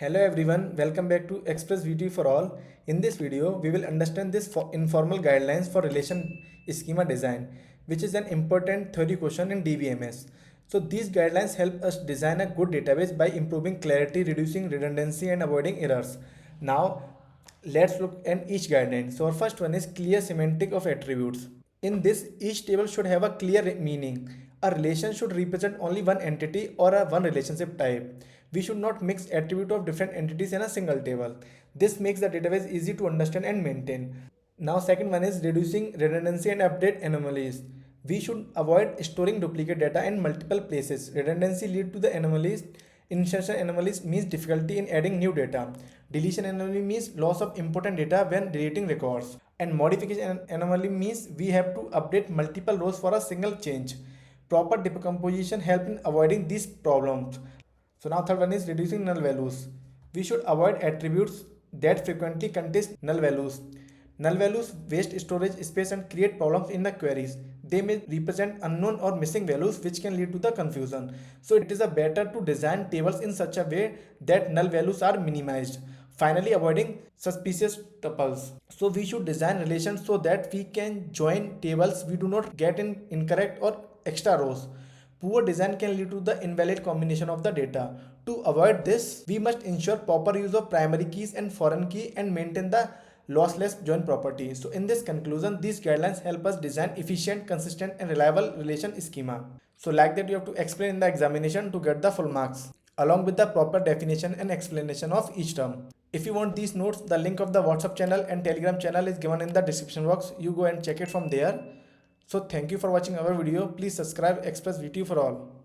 Hello everyone, welcome back to Express VTU for all. In this video, we will understand this informal guidelines for relation schema design, which is an important theory question in DBMS. So these guidelines help us design a good database by improving clarity, reducing redundancy and avoiding errors. Now, let's look at each guideline. So our first one is clear semantic of attributes. In this, each table should have a clear meaning. A relation should represent only one entity or a one relationship type. We should not mix attributes of different entities in a single table. This makes the database easy to understand and maintain. Now second one is reducing redundancy and update anomalies. We should avoid storing duplicate data in multiple places. Redundancy leads to the anomalies. Insertion anomalies means difficulty in adding new data. Deletion anomaly means loss of important data when deleting records. And modification anomaly means we have to update multiple rows for a single change. Proper decomposition helps in avoiding these problems. So now third one is reducing null values. We should avoid attributes that frequently contain null values. Null values waste storage space and create problems in the queries. They may represent unknown or missing values which can lead to the confusion. So it is better to design tables in such a way that null values are minimized. Finally, avoiding suspicious tuples. So we should design relations so that we can join tables we do not get in incorrect or extra rows. Poor design can lead to the invalid combination of the data. To avoid this, we must ensure proper use of primary keys and foreign key and maintain the lossless join property. So in this conclusion, these guidelines help us design efficient, consistent and reliable relation schema. So like that you have to explain in the examination to get the full marks along with the proper definition and explanation of each term. If you want these notes, the link of the WhatsApp channel and Telegram channel is given in the description box. You go and check it from there. So thank you for watching our video. Please subscribe Express VTU for all.